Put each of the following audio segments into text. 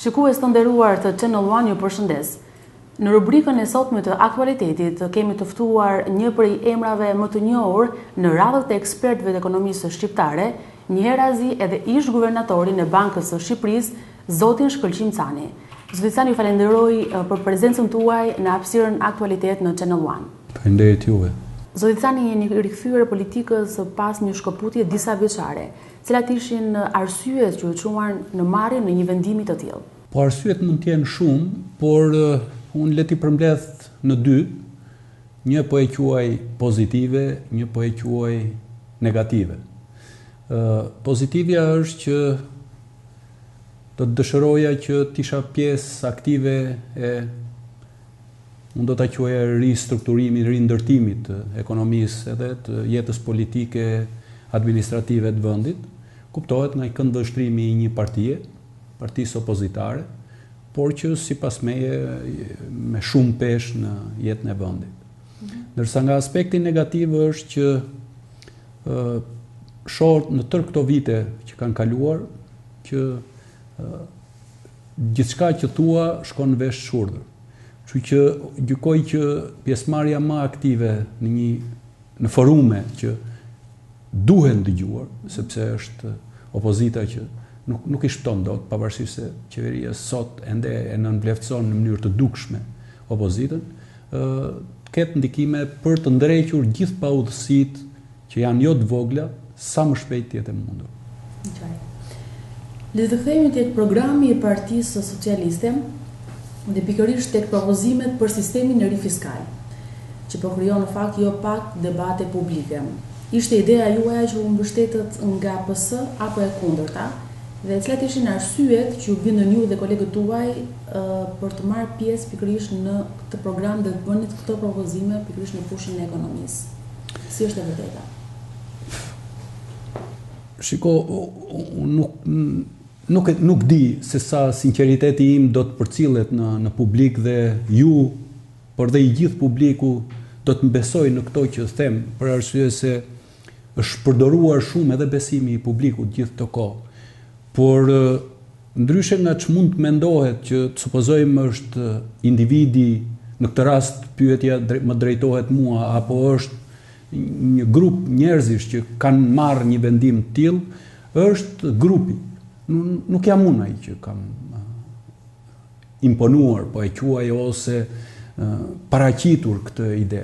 Shikues të nderuar të Channel One, ju përshëndes. Në rubrikën e sotme të aktualitetit kemi të ftuar një prej emrave më të njohur në radhët e ekspertëve të ekonomisë shqiptare, njëherëzi edhe ish guvernatorin e Bankës së Shqipërisë, zotin Shkëlqim Cani. Zoti Cani, ju falenderoj për prezencën tuaj në hapësirën aktualitet në Channel One. Faleminderit juve. Zoti Cani, jeni rikthyer politikës pas një shkëputje disa vjeçare. Cilat ishin arsyet që u çuan në marrjen në një vendimi të tillë? Po arsyet mund të jenë shumë, por unë le t'i përmbledh në dy. Një po e quaj pozitive, një po e quaj negative. Pozitivja është që do të dëshiroja që t'isha pjesë aktive e unë do t'a quaja ristrukturimit, rindërtimit të ekonomisë edhe të jetës politike administrative të vendit. Kuptohet nga i këndvështrimi i një partie, partisë opozitare, por që sipas meje me shumë peshë në jetën e vendit. Ndërsa nga aspekti negativ është që shoh në tërë këto vite që kanë kaluar që gjithçka që thua shkon vesh shurdhër. Kështu që gjykoj që pjesëmarrja më aktive në forume që duhen dëgjuar, sepse është opozita që nuk i shton dot, pavarësisht se qeveria sot ende e nënvlerëson në mënyrë të dukshme opozitën, ketë ndikime për të ndrequr gjithë paudhësitë që janë jo të vogla, sa më shpejt të jetë e mundur. Le të kthehemi tek programi i Partisë Socialiste dhe pikërisht tek propozimet për sistemin e ri fiskal, që po krijon në fakt jo pak debate publike. Ishte ideja juaj që u mbështetët nga PS apo e kundërta, dhe cilat ishin arsyet që u bindën ju dhe kolegët tuaj për të marrë pjesë pikërisht në këtë program dhe të bënit këto propozime pikërisht në fushën e ekonomisë? Si është e vërteta? Shiko, nuk di se sa sinqeriteti im do të përcillet në publik dhe ju, por dhe i gjithë publiku do të mbesoj në këto që them, për arsye se është përdoruar shumë edhe besimi i publikut gjithë të kohë. Por ndryshe nga që mund të mendohet që të supozojmë është individi, në këtë rast pyetja më drejtohet mua, apo është një grup njerëzish që kanë marrë një vendim të tillë, është grupi. Nuk jam unë ai që kam imponuar, po e quaj ose paraqitur këtë ide.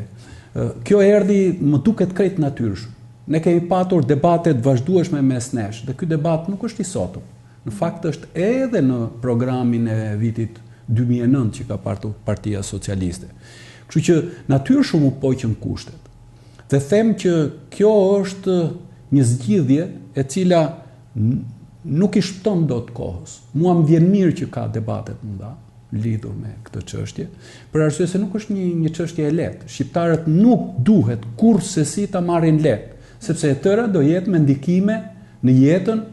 Kjo erdhi më duket krejt natyrshëm. Ne kemi patur debate të vazhdueshme mes nesh, dhe ky debat nuk është i sotëm. Në fakt është edhe në programin e vitit 2009 që ka partur Partia Socialiste. Kështu që natyrshëm u poqën kushtet. Dhe them që kjo është një zgjidhje e cila nuk i shpëton dot kohës. Mua më vjen mirë që ka debatet mëdha lidhur me këtë çështje, për arsye se nuk është një çështje e lehtë. Shqiptarët nuk duhet kurrësesi ta marrin lehtë, sepse e tëra do jetë me ndikime në jetën,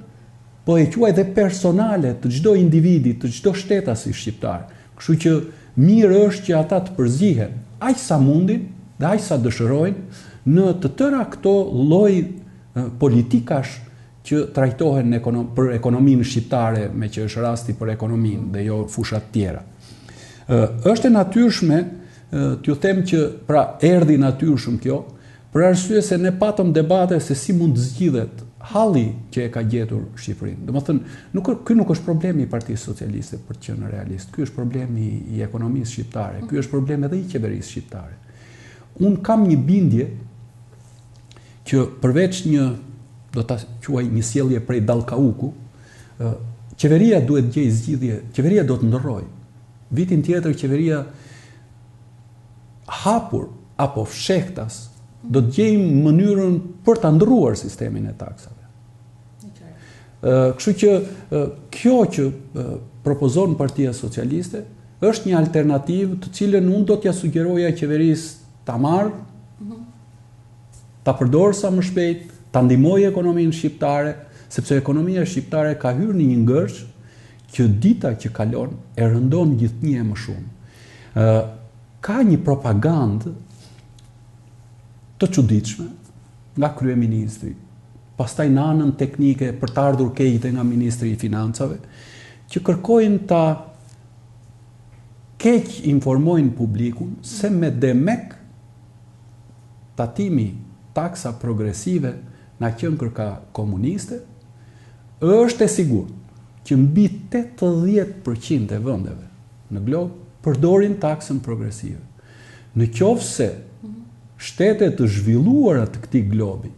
po e quaj dhe personale të çdo individi, të çdo shtetasi shqiptar. Kështu që mirë është që ata të përzihen aq sa mundin dhe aq sa dëshirojnë në të tëra këto lloj politikash që trajtohen për ekonominë shqiptare, me që është rasti për ekonominë dhe jo fushat tjera. Është e natyrshme t'ju them që pra erdhi natyrshëm kjo, për arsye se ne patëm debate se si mund të zgjidhet halli që e ka gjetur Shqipërinë. Domethënë, ky nuk është problemi i Partisë Socialiste, për të qenë realist. Ky është problemi i ekonomisë shqiptare. Ky është problem edhe i qeverisë shqiptare. Unë kam një bindje që përveç do ta quaj një sjellje prej dallkauku, qeveria duhet gjej zgjidhje, qeveria do të ndërrojë. Vitin tjetër qeveria hapur apo fshehtas do të gjejmë mënyrën për ta ndërruar sistemin e taksave. Kështu që kjo që propozon Partia Socialiste është një alternativë të cilën unë do t'ja sugjeroja qeverisë ta marrë, ta përdorë sa më shpejt, ta ndihmojë ekonominë shqiptare, sepse ekonomia shqiptare ka hyrë në një ngërç që dita që kalon e rëndon gjithnjë më shumë. Ka një propagandë të çuditshme nga kryeministri, pastaj në anën teknike për të ardhur keqte nga ministri i financave, që kërkojnë ta keq informojnë publikun se me demek tatimi taksa progresive na qenë kërka komuniste, është e sigurt që mbi 80% e vendeve në glob përdorin taksën progresive. Në qoftë se shtetet të zhvilluara të këtij globi,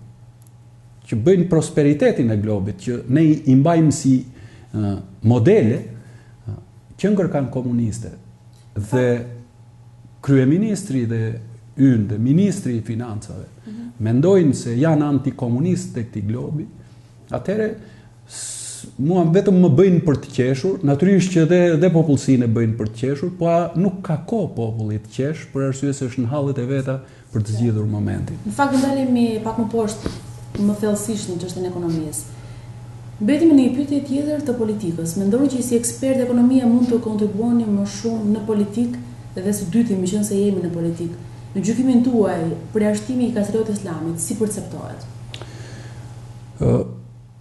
që bëjnë prosperitetin e globit, që ne i mbajmë si modele, që kërkan komuniste, dhe kryeministri dhe ynë dhe ministri i financave mendojnë se janë antikomunistë të këtij globi, atëherë mua vetëm më bëjnë për të qeshur, natyrisht që dhe popullsinë e bëjnë për të qeshur, po nuk ka kohë populli të qesh, për arsye se është në hallet e veta për të zgjidhur momentin. Në fakt ndalemi pak më poshtë, më thellësisht në çështjen e ekonomisë. Mbetemi në një pyetje tjetër të politikës. Mendoni që si ekspert ekonomia mund të kontribuoni më shumë në politikë dhe së dyti, meqense jemi në politikë, në gjykimin tuaj, përjashtimi i Kancelarisë Islamit si perceptohet?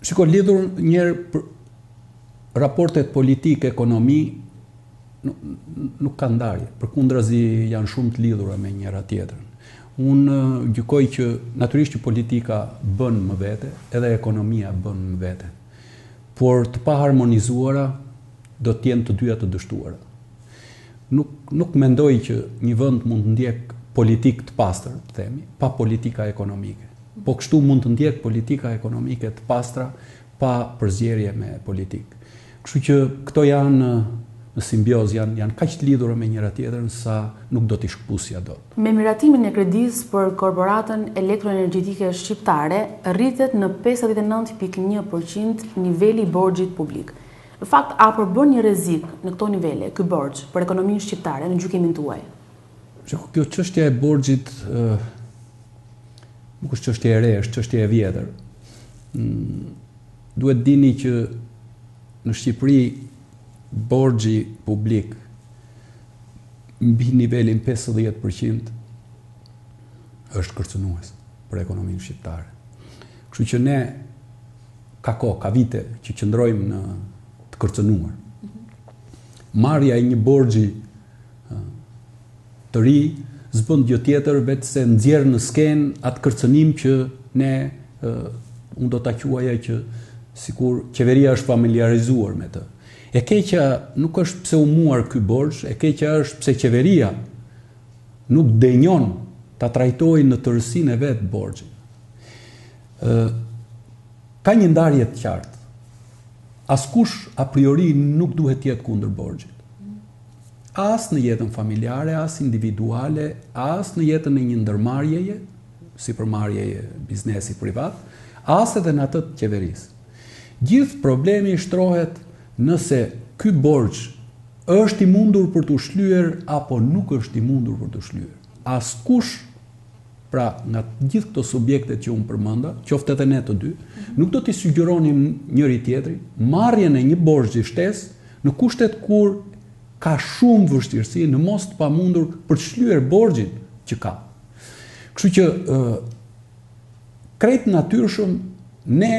Shiko, lidhur njerë për raportet politik-ekonomi nuk ka ndarje, përkundrazi janë shumë të lidhura me njëra tjetrën. Unë gjykoj që natyrisht që politika bën më vete, edhe ekonomia bën më vete. Por të pa harmonizuara do të jenë të dyja të dështuara. Nuk mendoj që një vend mund të ndjek politik të pastër, themi, pa politika ekonomike. Po kështu mund të ndjek politika ekonomike të pastra pa përzgjerje me politikë. Kështu që këto janë në simbiozë, janë kaq të lidhura me njëra tjetrën sa nuk do t'i shkëpusja dot. Me miratimin e kredisë për korporatën elektroenergjetike shqiptare rritet në 59.1% niveli i borxhit publik. Në fakt, a përbën një rrezik në këto nivele ky borxh për ekonominë shqiptare në gjykimin tuaj? Kjo çështja e borxhit nuk është çështje e re, është çështje e vjetër. Duhet dini që në Shqipëri borxhi publik mbi nivelin 50% është kërcënues për ekonominë shqiptare. Kështu që ne ka vite që qëndrojmë në të kërcënuar. Marrja e një borxhi të ri s'bën gjë tjetër vetë se nxjerr në skenë atë kërcënim që ne unë do ta quaja që sikur qeveria është familiarizuar me të. E keqja nuk është pse u muar ky borxh, e keqja është pse qeveria nuk denjon ta trajtojë në tërësinë e vet borxhin. Ka një ndarje të qartë. Askush a priori nuk duhet të jetë kundër borxhit. As në jetën familjare, as individuale, as në jetën e një ndërmarrjeje, si përmarrjeje biznesi privat, as edhe në atë të qeverisë. Gjithë problemi shtrohet nëse ky borxh është i mundur për të shlyer apo nuk është i mundur për të shlyer. Askush, pra nga gjithë këto subjektet që unë përmenda, qoftë edhe ne të dy, nuk do t'i sugjeronim njëri tjetrit marrjen e një borxhi shtesë në kushtet kur ka shumë vështirësi në mos të pamundur për të shlyer borxhin që ka. Kështu që krejt natyrshëm ne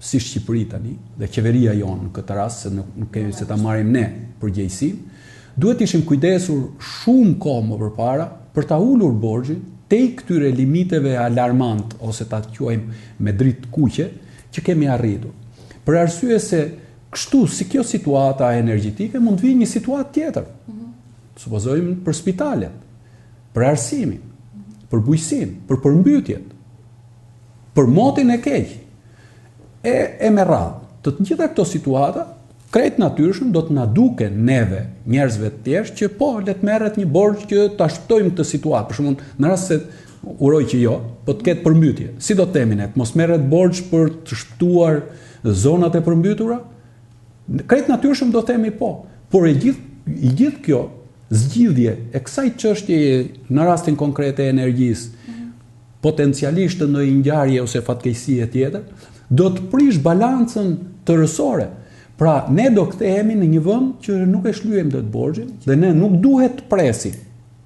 si Shqipëri tani dhe qeveria jonë në këtë rast, se nuk kemi se ta marrim ne përgjegjësinë, duhet ishim kujdesur shumë kohë më përpara për ta ulur borxhin tej këtyre limiteve alarmant ose ta quajmë me dritë kuqe që kemi arritur. Për arsye se kështu, si kjo situata energjetike, mund të vijë një situatë tjetër. Supozojmë për spitalet, për arsimin, për bujqësinë, për përmbytjet, për motin e keq, e me radhë. Të gjitha këto situata, krejt natyrshëm do të na duken neve, njerëzve të thjeshtë, që po, le të merret një borxh që ta shpëtojmë këtë situatë. Për shembull, në rast se uroj që jo, po të ketë përmbytje. Si do të themi ne, mos merret borxh për të shpëtuar zonat e përmbytura? Krejt natyrshëm do themi po, por i gjithë kjo zgjidhje e kësaj çështjeje në rastin konkret e energjisë, potencialisht të ndonjë ngjarje ose fatkeqësie tjetër, do të prish balancën tërësore. Pra, ne do kthehemi në një vend që nuk e shlyejmë dot borxhin dhe ne nuk duhet të presim.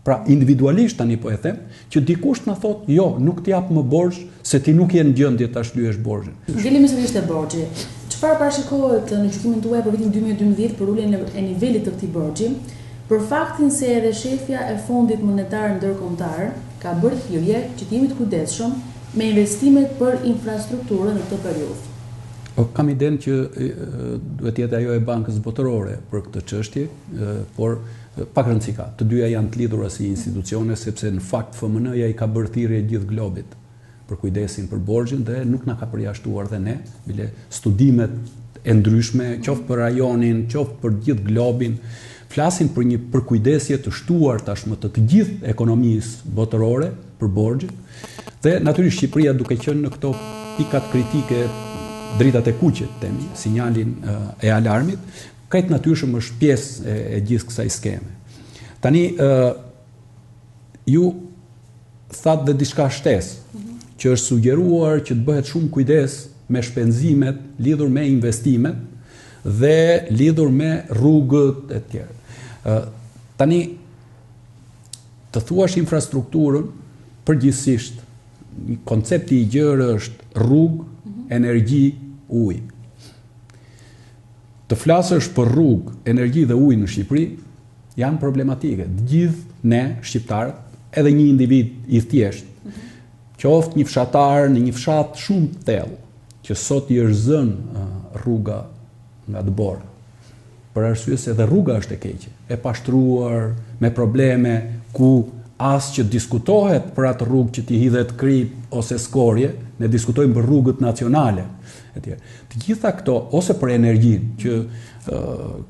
Pra, individualisht tani po e them, që dikush na thotë, jo, nuk t'i jap më borxh se ti nuk je në gjendje ta shlyesh borxhin. Dilemi sërish te borxhi. Çfarë parashikohet në gjykimin tuaj për vitin 2012 për uljen e nivelit të këtij borxhi, për faktin se edhe shefja e Fondit Monetar Ndërkombëtar ka bërë thirrje që të jemi të kujdesshëm me investimet për infrastrukturën në këtë periudhë? Kam idenë që duhet jetë ajo e Bankës Botërore për këtë çështje, por pak rëndësi ka. Të dyja janë të lidhura si institucione, sepse në fakt FMN-ja i ka bërë thirrje gjithë globit për kujdesin për borxhin dhe nuk na ka përjashtuar dhe ne, bile studimet e ndryshme, qoftë për rajonin, qoftë për gjithë globin, flasin për një përkujdesje të shtuar tashmë të gjithë ekonomisë botërore për borxhin. Dhe natyrisht Shqipëria duke qenë në këto pikat kritike, dritat e kuqe, temi, sinjalin e alarmit, krejt natyrshëm është pjesë e gjithë kësaj skeme. Tani ju thatë dhe diçka shtesë, që është sugjeruar që të bëhet shumë kujdes me shpenzimet lidhur me investimet dhe lidhur me rrugët e tjerë. Tani, të thuash infrastrukturën, përgjithsisht, koncepti i gjerë është rrugë, energji, ujë. Të flasësh për rrugë, energji dhe ujë në Shqipëri, janë problematike. Gjithë ne, shqiptarët, edhe një individ i thjeshtë, qoftë një fshatar në një fshat shumë të thellë, që sot i është zënë rruga nga dëbora. Për arsye se edhe rruga është e keqe, e pashtruar, me probleme, ku as që diskutohet për atë rrugë që t'i hidhet krip ose skorje, ne diskutojmë për rrugët nacionale. Të gjitha këto, ose për energjinë, që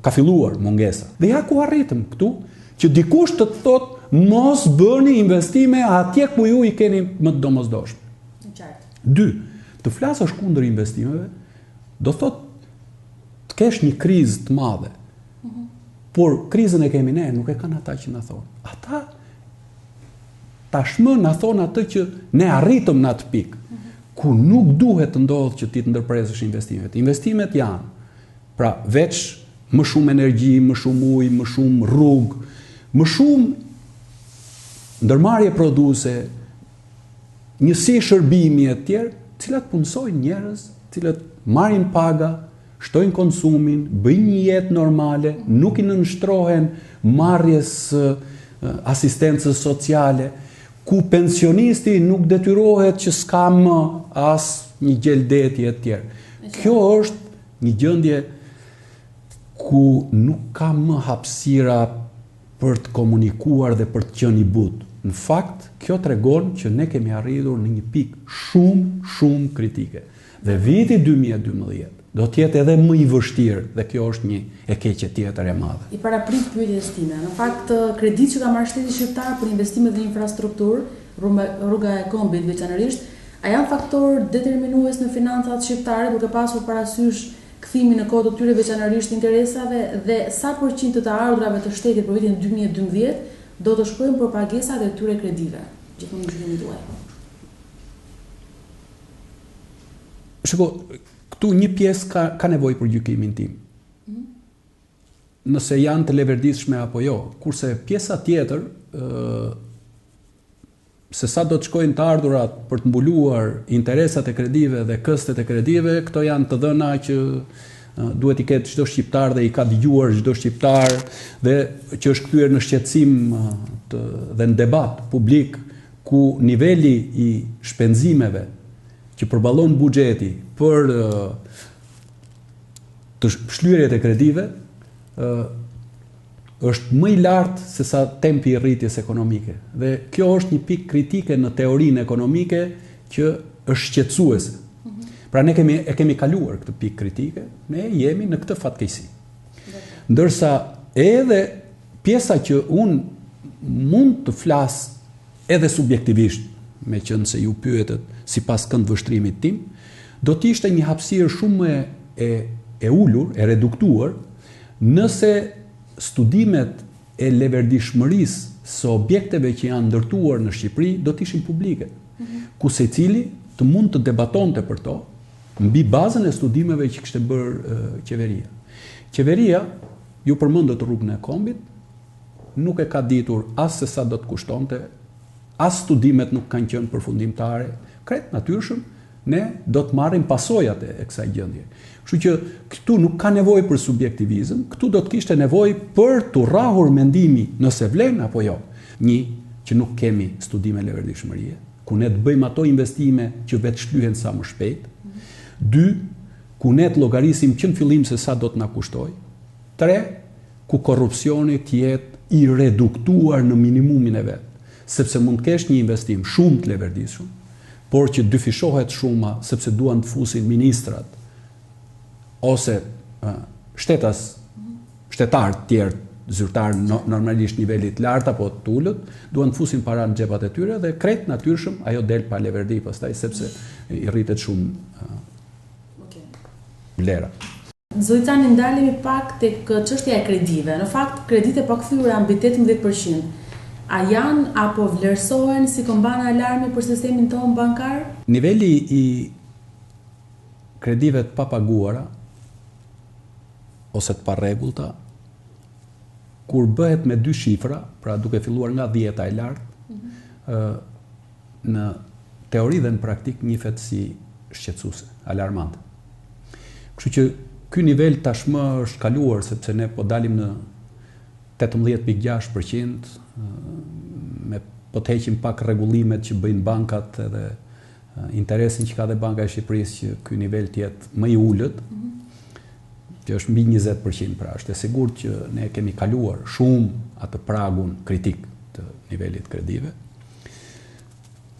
ka filluar mungesa. Dhe ja ku arritëm këtu, që dikush të thotë mos bëni investime atje ku ju i keni më të domosdoshme. 2. Të flasësh kundër investimeve, do thotë të kesh një krizë të madhe. Por krizën e kemi ne, nuk e kanë ata që na thonë. Ata tashmë na thonë atë që ne arritëm në atë pikë, ku nuk duhet të ndodhë që ti të ndërpresësh investimet. Investimet janë, pra veç më shumë energji, më shumë ujë, më shumë rrugë, më shumë ndërmarrje produse, njësi shërbimi e tjerë, cilat punësojnë njerëz, cilat marrin paga, shtojnë konsumin, bëjnë një jetë normale, nuk i nënshtrohen marrjes asistencës sociale, ku pensionisti nuk detyrohet që s'ka më as një gjeldetje e tjerë. Kjo është një gjendje ku nuk ka më hapësira për të komunikuar dhe për të qenë i butë. Në fakt, kjo tregon që ne kemi arritur në një pikë shumë kritike. Dhe viti 2012 do të jetë edhe më i vështirë dhe kjo është një e keqe tjetër e madhe. I paraprit pyetjes time. Në fakt, kredit që ka marrë shteti shqiptar për investimet në infrastrukturë, rruga e Kombit veçanërisht, a janë faktor determinues në financat shqiptare duke pasur parasysh kthimin në kohë të tyre veçanërisht interesave dhe sa përqind të ardhurave të shtetit për vitin 2012 do të shkojnë për pagesat e tyre kredive, gjithmonë në gjykimin tuaj? Shiko, këtu një pjesë ka nevojë për gjykimin tim. Nëse janë të leverdishme apo jo, kurse pjesa tjetër, se sa do të shkojnë të ardhurat për të mbuluar interesat e kredive dhe këstet e kredive, këto janë të dhëna që duhet i ketë çdo shqiptar dhe i ka dëgjuar çdo shqiptar dhe që është kthyer në shqetësim dhe në debat publik ku niveli i shpenzimeve që përballon buxheti për të shlyerjet e kredive është më i lartë se sa tempi i rritjes ekonomike. Dhe kjo është një pikë kritike në teorinë ekonomike që është shqetësuese. Pra ne kemi kaluar këtë pikë kritike, ne jemi në këtë fatkeqësi. Ndërsa edhe pjesa që unë mund të flas edhe subjektivisht, me qenë se ju pyetet sipas këndvështrimit tim, do të ishte një hapësirë shumë e ulur, e reduktuar, nëse studimet e leverdishmërisë së objekteve që janë ndërtuar në Shqipëri do të ishin publike, ku secili të mund të debatonte për to, mbi bazën e studimeve që kishte bërë qeveria. Qeveria, ju përmendët rrugën e Kombit, nuk e ka ditur as se sa do të kushtonte, as studimet nuk kanë qenë përfundimtare, krejt natyrshëm, ne do të marrim pasojat e kësaj gjendje. Kështu që këtu nuk ka nevojë për subjektivizëm, këtu do të kishte nevojë për të rrahur mendimi nëse vlen apo jo. Një, që nuk kemi studime leverdishmërie, ku ne të bëjmë ato investime që vetë shlyhen sa më shpejt. 2, ku ne të llogarisim që në fillim se sa do të na kushtoj. 3, ku korrupsioni të jetë i reduktuar në minimumin e vet, sepse mund të kesh një investim shumë të leverdishëm, por që dyfishohet shuma sepse duan të fusin ministrat ose shtetar të tjerë, zyrtar normalisht nivelit lartë apo të ulët, duan të fusin para në xhepat e tyre dhe krejt natyrshëm ajo del pa leverdi pastaj sepse i rritet shumë vlera. Zojtani, ndalemi pak tek çështja e kredive. Në fakt, kreditë pa kthyer mbi 18%. A janë apo vlerësohen si këmbana alarmi për sistemin tonë bankar? Niveli i kredive të papaguara ose të parregullta, kur bëhet me 2 shifra, pra duke filluar nga 10 e lartë, në teori dhe në praktik njihet si shqetësuese, alarmante. Kështu që ky nivel tashmë është kaluar sepse ne po dalim në 18.6%, po të heqim pak rregullimet që bëjnë bankat edhe interesin që ka dhe Banka e Shqipërisë që ky nivel të jetë më i ulët, që është mbi 20%, pra është e sigurt që ne kemi kaluar shumë atë pragun kritik të nivelit kredive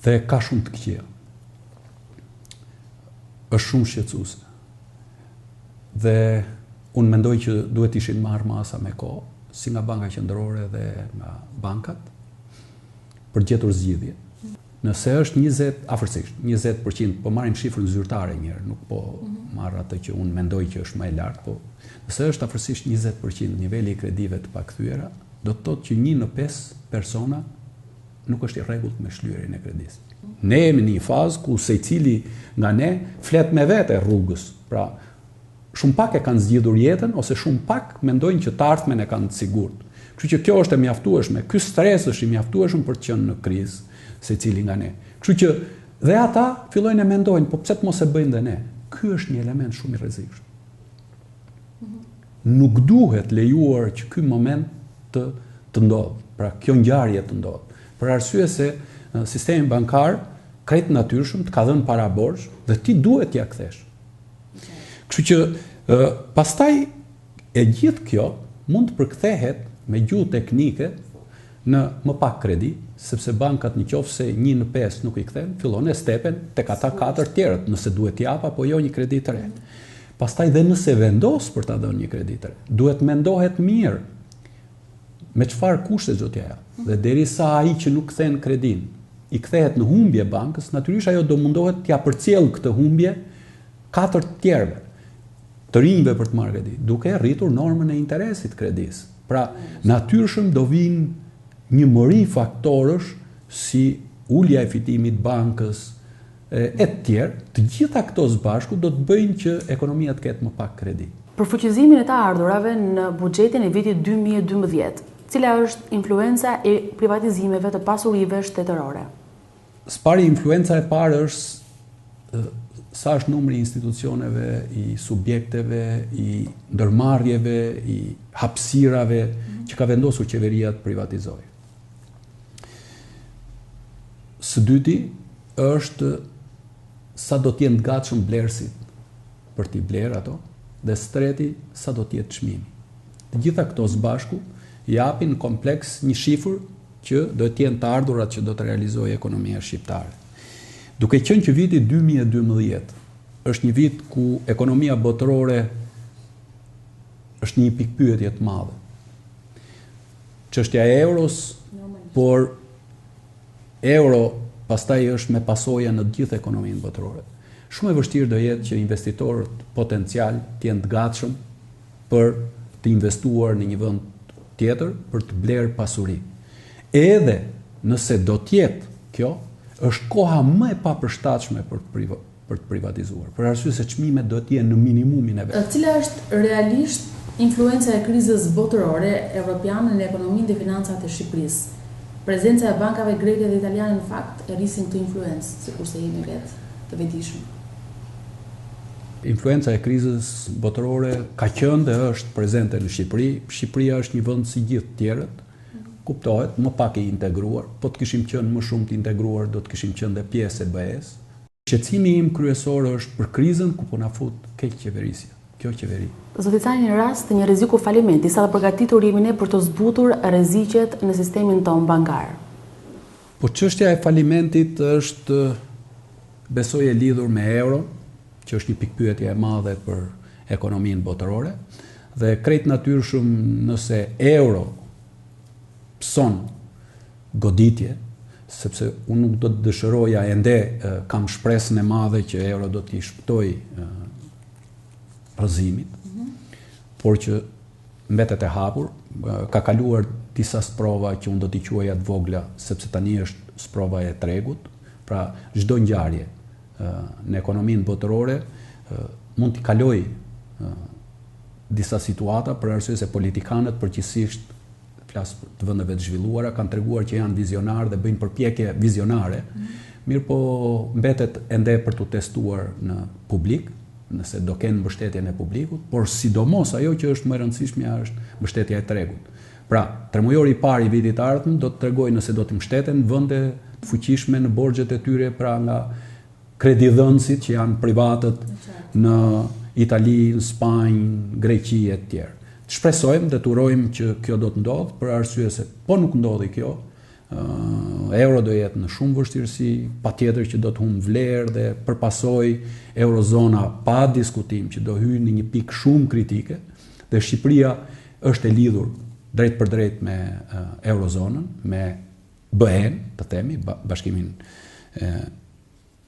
dhe ka shumë të këqija. Është shumë shqetësuese. Dhe unë mendoj që duhet ishin marrë masa me kohë, si nga Banka Qendrore dhe nga bankat, për gjetur zgjidhje. Nëse është afërsisht 20%, po marrim shifrën zyrtare njëherë, nuk po marr atë që unë mendoj që është më e lartë, po nëse është afërsisht 20% niveli i kredive të pakthyera, do të thotë që 1 në 5 persona nuk është i rregullt me shlyerjen e kredisë. Ne jemi në një fazë ku secili nga ne flet me vete rrugës. Pra, shumë pak e kanë zgjidhur jetën ose shumë pak mendojnë që të ardhmen e kanë të sigurt. Kështu që kjo është e mjaftueshme, ky stres është i mjaftueshëm për të qenë në krizë secili nga ne. Kështu që dhe ata fillojnë e mendojnë, po pse të mos e bëjnë dhe ne? Ky është një element shumë i rrezikshëm. Nuk duhet lejuar që ky moment të ndodhë, pra kjo ngjarje të ndodhë. Për arsye se sistemi bankar krejt natyrshëm të ka dhënë para borxh dhe ti duhet t'ia kthesh. Kështu që pastaj e gjithë kjo mund të përkthehet me gjuhë teknike në më pak kredi, sepse bankat nëse 1 në 5 nuk i kthen, fillon e stepen tek ata 4 tjerët, nëse duhet jap apo jo një kredi të re. Pastaj dhe nëse vendos për ta dhënë një kredi të re, duhet mendohet mirë me çfarë kushte do t'ja jap. Dhe derisa ai që nuk kthen kredin i kthehet në humbje bankës, natyrisht ajo do mundohet t'ja përcjell këtë humbje 4 tjerëve, të rinjve për të marrë kredi, duke rritur normën e interesit kredis. Pra, natyrshëm do vinë një mëri faktorësh si ulja e fitimit bankës e të gjitha këto së bashku do të bëjnë që ekonomia të ketë më pak kredi. Për fuqizimin e të ardhurave në buxhetin e vitit 2012, cila është influenca e privatizimeve të pasurive shtetërore? Spari influenca e parë është sa është numri i institucioneve, i subjekteve, i ndërmarrjeve, i hapësirave që ka vendosur qeveria të privatizojë. Së dyti është sa do të jenë të gatshëm blerësit për t'i blerë ato, dhe së treti sa do të jetë çmimi. Të gjitha këto së bashku japin kompleks një shifër që do të jenë të ardhurat që do të realizojë ekonomia shqiptare. Duke qenë që viti 2012 është një vit ku ekonomia botërore është një pikpyetje të madhe. Çështja e euros, por euro pastaj është me pasoja në të gjithë ekonominë botërore. Shumë e vështirë do jetë që investitorët potencial të jenë të gatshëm për të investuar në një vend tjetër për të blerë pasuri. Edhe nëse do të jetë kjo, është koha më e papërshtatshme për të privatizuar, për arsye se çmimet do të jenë në minimumin e vet. Cila është realisht influenca e krizës botërore evropiane në ekonominë dhe financat e Shqipërisë? Prezenca e bankave greke dhe italiane në fakt e rrisin këtë influencë, sikurse jemi vetë të vetëdijshëm. Influenca e krizës botërore ka qenë dhe është prezente në Shqipëri. Shqipëria është një vend si gjithë tjerët, kuptohet, më pak i integruar, po të kishim qenë më shumë të integruar, do të kishim qenë dhe pjesë e BE-s. Shqetësimi im kryesor është për krizën ku po na fut keq qeverisja, kjo qeveri. Zoti Cani, në rast të një rreziku falimenti, sa të përgatitur jemi ne për të zbutur rreziqet në sistemin tonë bankar? Po çështja e falimentit është, besoj, e lidhur me euro, që është një pikpyetje e madhe për ekonominë botërore, dhe krejt natyrshëm nëse euro pëson goditje, sepse unë nuk do të dëshiroja ende kam shpresën e madhe që euro do t'i shpëtoj rrëzimit, por që mbetet e hapur, ka kaluar disa sprova që unë do t'i quaja të vogla, sepse tani është sprova e tregut, pra çdo ngjarje në ekonominë botërore mund t'i kaloj disa situata për arsye se politikanët përgjithsisht, flas të vendeve të zhvilluara, kanë treguar që janë vizionarë dhe bëjnë përpjekje vizionare, mirë po mbetet ende për t'u testuar në publik, nëse do kenë mbështetjen e publikut, por sidomos ajo që është më e rëndësishmja është mbështetja e tregut. Pra, tremujori i parë i vitit të ardhmë do të tregojë nëse do të mbështeten vende të fuqishme në borxhet e tyre, pra nga kredidhënësit që janë privatët në Itali, në Spanjë, Greqi e të tjerë. Shpresojmë dhe urojmë që kjo do të ndodhë, për arsye se po nuk ndodhi kjo, euro do jetë në shumë vështirësi, patjetër që do të humbë vlerë dhe përpasoj eurozona pa diskutim që do hyjë në një pikë shumë kritike, dhe Shqipëria është e lidhur drejt për drejt me eurozonën, me BE-n, të themi, Bashkimin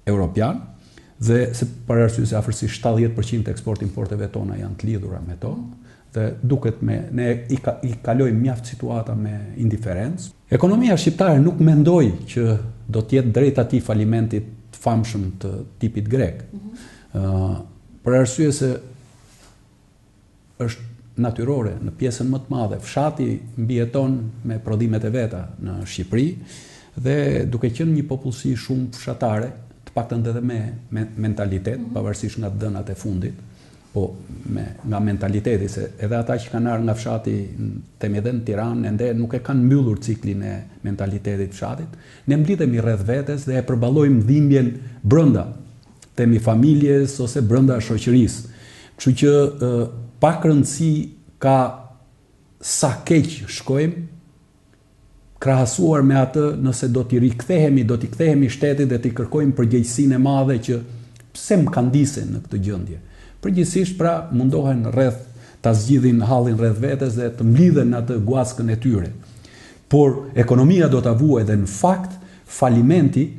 Europian, dhe se për arsye se afërsisht 70% të eksport-importeve tona janë të lidhura me to, dhe duket ne i kalojmë mjaft situata me indiferencë. Ekonomia shqiptare nuk mendoj që do të jetë drejt atij falimentit të famshëm të tipit grek. Për arsye se është natyrore në pjesën më të madhe. Fshati mbijeton me prodhimet e veta në Shqipëri dhe duke qenë një popullsi shumë fshatare, të paktën edhe me mentalitet, pavarësisht nga dënat e fundit, po nga mentaliteti, se edhe ata që kanë ardhur nga fshati, themi edhe në Tiranë, ende nuk e kanë mbyllur ciklin e mentalitetit fshatit. Ne mblidhemi rreth vetes dhe e përballojmë dhimbjen brenda, themi familjes ose brenda shoqërisë. Kështu që pak rëndësi ka sa keq shkojmë, krahasuar me atë nëse do t'i rikthehemi, do t'i kthehemi shtetit dhe t'i kërkojmë përgjegjësinë e madhe që pse më kandisen në këtë gjendje. Përgjithsisht pra mundohen rreth ta zgjidhin hallin rreth vetes dhe të mblidhen atë guaskën e tyre. Por ekonomia do ta vuajë dhe në fakt falimenti,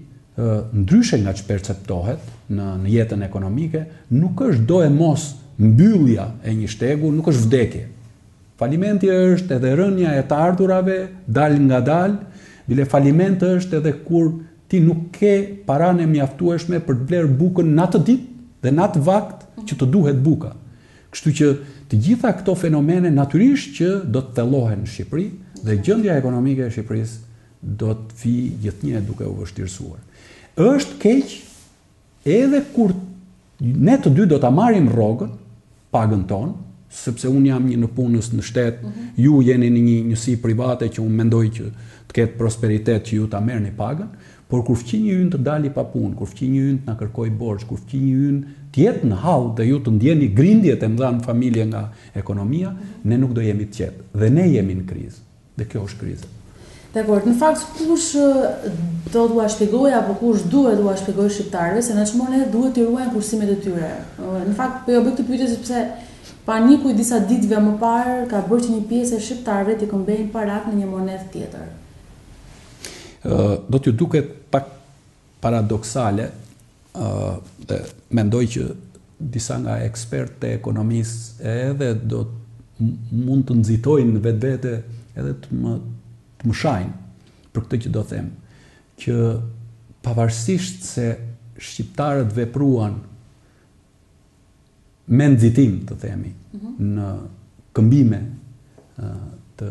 ndryshe nga që perceptohet në jetën ekonomike, nuk është do e mos mbyllja e një shtegu, nuk është vdekje. Falimenti është edhe rënja e të ardhurave, dal nga dal, bile faliment është edhe kur ti nuk ke paranë e mjaftueshme për të blerë bukën në atë ditë dhe në atë vakt që të duhet buka. Kështu që të gjitha këto fenomene natyrisht që do të thellohen në Shqipëri dhe gjendja ekonomike e Shqipërisë do të vijë gjithnjë duke u vështirësuar. Është keq edhe kur ne të dy do ta marrim rrogën, pagën tonë, sepse unë jam një në punës në shtet, ju jeni në një njësi private që unë mendoj që të ketë prosperitet që ju ta merrni pagën, por kur fqinji ynë të dali pa punë, kur fqinji ynë të na kërkoj borxh, kur fqinji ynë të jetë në hall dhe ju të ndjeni grindjet e mëdha në familje nga ekonomia, ne nuk do jemi të qetë. Dhe ne jemi në krizë. Dhe kjo është kriza. Dakor, në fakt kush do t'ua shpjegoj apo kush duhet t'ua shpjegoj shqiptarëve se në çmon ne duhet të ruajnë kursimet e tyre. Në fakt po jo bëj këtë pyetje sepse paniku i disa ditëve më parë ka bërë që një pjesë e shqiptarëve të këmbejnë parat në një monedhë tjetër. Do t'ju duket pak paradoksale, dhe mendoj që disa nga ekspertë e ekonomisë edhe do mund të nxitojnë vetvete edhe të më shajnë për këtë që do them, që pavarësisht se shqiptarët vepruan me nxitim, të themi, në këmbime të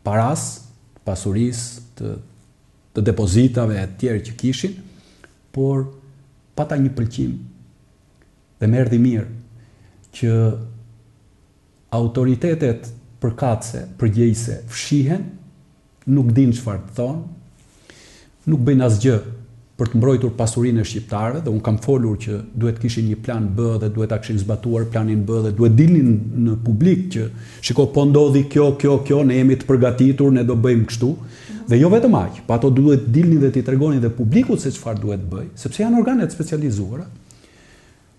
paras, pasurisë, të depozitave e tjerë që kishin, por pata një pëlqim dhe më erdhi mirë që autoritetet përkatëse, përgjegjëse fshihen, nuk dinë çfarë të thonë, nuk bëjnë asgjë për të mbrojtur pasurinë e shqiptarëve, dhe unë kam folur që duhet kishin një plan B dhe duhet ta kishin zbatuar planin B dhe duhet dilnin në publik që shiko po ndodhi kjo, ne jemi të përgatitur, ne do bëjmë kështu. Dhe jo vetëm aq, pa ato duhet dilnin dhe t'i tregonin dhe publikut se çfarë duhet bëj, sepse janë organet specializuara.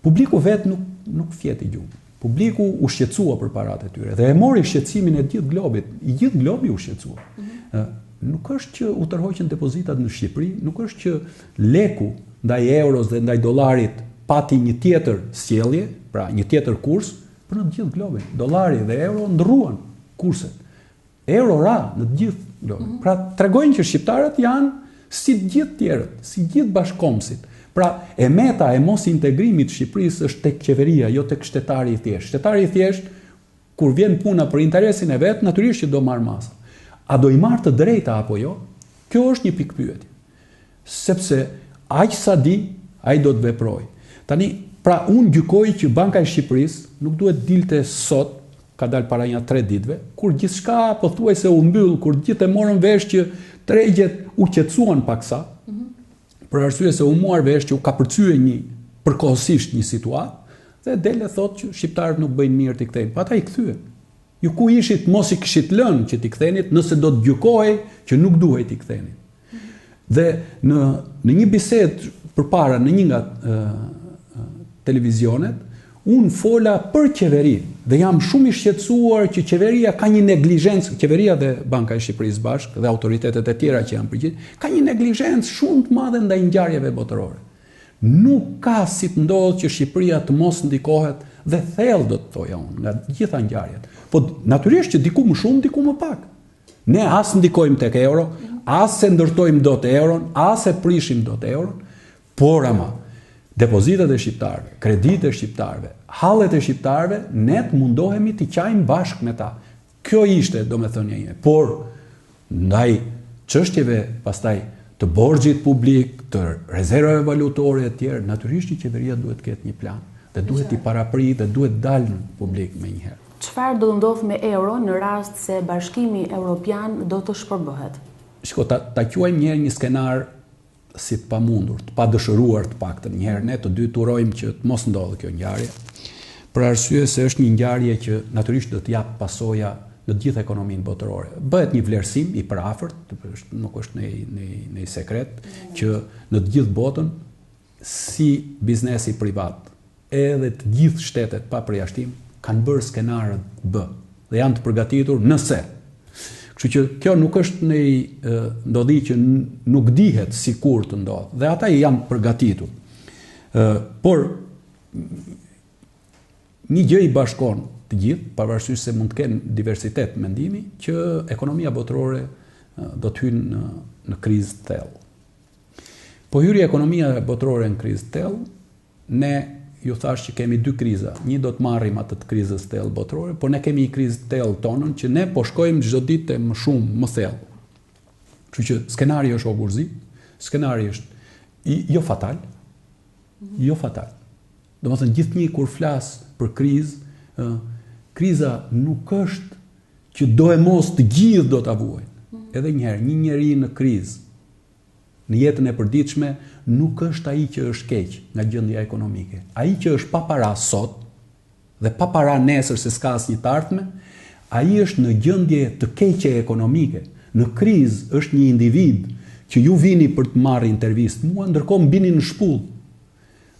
Publiku vetë nuk fjeti gjumë. Publiku u shqetësua për parat e tyre dhe e mori shqetësimin e gjithë globit. I gjithë globi u shqetësua. Nuk është që u tërhoqën depozitat në Shqipëri, nuk është që leku ndaj euros dhe ndaj dollarit pati një tjetër sjellje, pra një tjetër kurs për në të gjithë globin. Dollari dhe euro ndrruan kurset. Euro ra në të gjithë globin. Pra tregojnë që shqiptarët janë si të gjithë tjerët, si gjithë bashkëkombësit. Pra, e meta e mos integrimit Shqipërisë është tek qeveria, jo tek shtetari i thjesht. Shtetari i thjesht, kur vjen puna për interesin e vet, natyrisht që do marr masa. A do i marr të drejta apo jo? Kjo është një pikë pyetje. Sepse aq sa di, ai do të veprojë. Tani, pra unë gjykoj që Banka e Shqipërisë nuk duhet dilte sot, ka dalë para një 3 ditëve, kur gjithçka pothuajse u mbyll, kur gjithë e morën vesh që tregjet u qetësuan paksa. Për arsye se u muar vesh që u ka përcye përkohësisht një situatë dhe dele thotë që shqiptarët nuk bëjnë mirë t'i kthejnë. Pa ata i kthyen. Ju ku ishit mos i kishit lënë që t'i kthejnit nëse do të gjykohej që nuk duhej t'i kthejnit. Dhe në një bisedë përpara në një nga televizionet, unë fola për qeverinë dhe jam shumë i shqetësuar që qeveria ka një neglizhencë, qeveria dhe Banka e Shqipërisë bashkë dhe autoritetet e tjera që janë përgjithë, ka një neglizhencë shumë të madhe ndaj ngjarjeve botërore. Nuk ka si të ndodhë që Shqipëria të mos ndikohet dhe thellë do të thoja unë nga gjitha ngjarjet. Po natyrisht që diku më shumë, diku më pak. Ne as ndikojmë tek euro, as se ndërtojmë dot euron, as se prishim dot euron, por ama depozitat e shqiptarëve, kreditë e shqiptarëve, hallet e shqiptarëve, ne të mundohemi t'i qajmë bashkë me ta. Kjo ishte, domethënia ime. Por ndaj çështjeve pastaj të borxhit publik, të rezervave valutore e tjerë, natyrisht që qeveria duhet të ketë një plan dhe duhet t'i parapritë dhe duhet dalë në publik menjëherë. Çfarë do të ndodhë me euro në rast se Bashkimi Evropian do të shpërbëhet? Shiko, ta quajmë njëherë një skenar si të pamundur, të padëshëruar të paktën njëherë, ne të dy turojmë që të mos ndodhë kjo ngjarje, për arsye se është një ngjarje që natyrisht do të jap pasoja në të gjithë ekonominë botërore. Bëhet një vlerësim i përafërt, nuk është në sekret, që në të gjithë botën si biznesi privat, edhe të gjithë shtetet pa përjashtim kanë bërë skenarët B dhe janë të përgatitur nëse. Kështu që kjo nuk është një ndodhi që nuk dihet si kur të ndodhë, dhe ata janë përgatitur. Por një gjë i bashkon të gjithë, pavarësisht se mund të kenë diversitet mendimi, që ekonomia botërore do të hyjë në krizë të thellë. Po hyrja ekonomia botërore në krizë të thellë, ne ju thash që kemi 2 kriza. Një do të marrim atë të krizës të thellë botërore, por ne kemi një krizë të thellë tonën që ne po shkojmë çdo ditë më shumë më thellë. Kështu që skenari është ogurzi, skenari është jo fatal. Jo fatal. Domethënë gjithnjë kur flas për krizë, kriza nuk është që do e mos të gjithë do ta vuajnë. Edhe një herë, një njeri në krizë në jetën e përditshme nuk është ai që është keq nga gjendja ekonomike. Ai që është pa para sot dhe pa para nesër se s'ka asnjë të ardhme, ai është në gjendje të keqe ekonomike. Në krizë është një individ që ju vini për të marrë intervistë mua, ndërkohë mbini në shpull.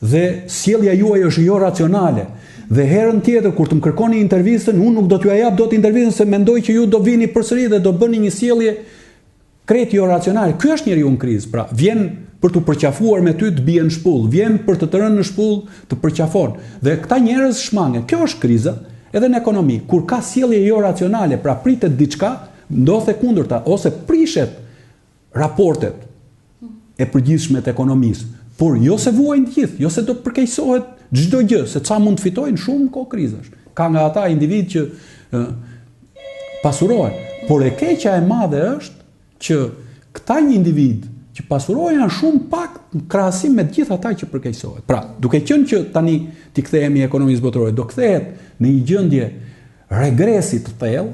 Dhe sjellja juaj është jo racionale. Dhe herën tjetër kur të më kërkoni intervistën, unë nuk do t'ju jap dot intervistën se mendoj që ju do vini përsëri dhe do bëni një sjellje krejt jo racionale. Ky është njeriu në krizë, pra vjen për të përqafuar me ty të bie në shpull, vjen për të rënë në shpull të përqafon. Dhe këta njerëz shmangen. Kjo është kriza edhe në ekonomi. Kur ka sjellje jo racionale, pra pritet diçka, ndodhet e kundërta ose prishet raportet e përgjithshme të ekonomisë. Por jo se vuajnë të gjithë, jo se do përkeqësohet çdo gjë, se ca mund të fitojnë shumë kohë krizash. Ka nga ata individ që pasurohen, por e keqja e madhe është që këta një individ që pasurohen janë shumë pak në krahasim me gjithë ata që përkeqësohet. Pra, duke qenë që tani ti kthehemi ekonomisë botërore, do kthehet në një gjendje regresi të thellë,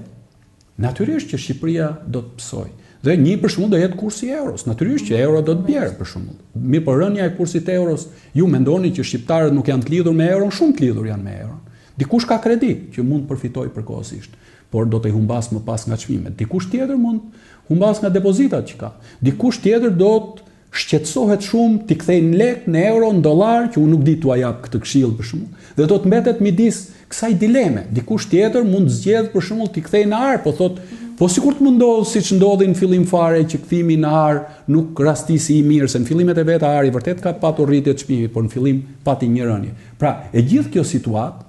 natyrisht që Shqipëria do të psojë. Dhe një për shembull do jetë kursi i euros. Natyrisht që euro do të bjerë për shembull. Mirë, por rënja e kursit të euros, ju mendoni që shqiptarët nuk janë të lidhur me euron, shumë të lidhur janë me euron. Dikush ka kredi që mund të përfitojë përkohësisht, por do të humbas më pas nga çmimet. Dikush tjetër mund humbas nga depozitat që ka. Dikush tjetër do të shqetësohet shumë t'i kthejnë në lek, në euro, në dollar, që unë nuk di t'ua jap këtë këshill për shembull. Dhe do të mbetet midis kësaj dileme. Dikush tjetër mund të zgjedh për shembull t'i kthejë në ar, po thotë, po sikur të më ndodh siç ndodhi në fillim fare që kthimi në ar nuk rastisi i mirë, se në fillimet e veta ari vërtet ka patur rritje të çmimit, por në fillim pati një rënje. Pra, e gjithë kjo situatë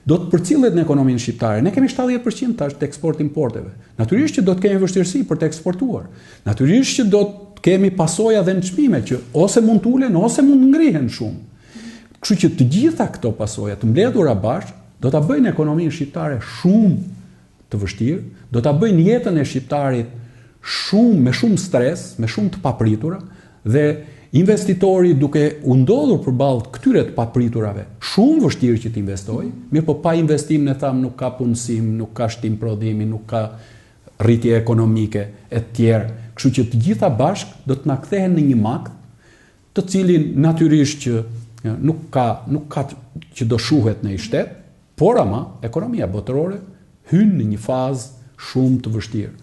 do të përcillet në ekonominë shqiptare. Ne kemi 70% tash të eksport-importeve. Natyrisht që do të kemi vështirësi për të eksportuar. Natyrisht që do të kemi pasoja dhe në çmime që ose mund të ulen ose mund të ngrihen shumë. Kështu që të gjitha këto pasoja të mbledhura bashkë do ta bëjnë ekonominë shqiptare shumë të vështirë, do ta bëjnë jetën e shqiptarit me shumë stres, me shumë të papritura dhe investitori duke u ndodhur përballë këtyre të papriturave, shumë vështirë që të investojë, mirë po pa investim ne tham nuk ka punësim, nuk ka shtim prodhimi, nuk ka rritje ekonomike e tjerë. Kështu që të gjitha bashkë do të na kthehen në një makt, të cilin natyrisht që nuk ka që do shuhet në i shtet, por ama ekonomia botërore hyn në një fazë shumë të vështirë.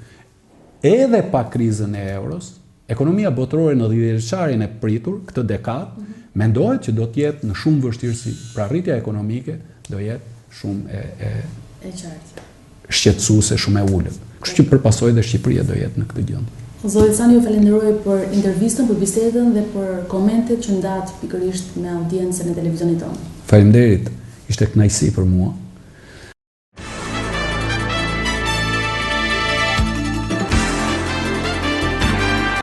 Edhe pa krizën e euros, ekonomia botërore në 10-vjeçarin e pritur, këtë dekadë, mendohet që do të jetë në shumë vështirësi. Pra rritja ekonomike do jetë shumë e qartë. Shqetësuese, shumë e ulët. Kështu që përpasoj dhe Shqipëria do jetë në këtë gjendje. Zoti Cani, ju falenderoj për intervistën, për bisedën dhe për komentet që ndat pikërisht me audiencën e televizionit tonë. Faleminderit. Ishte kënaqësi për mua.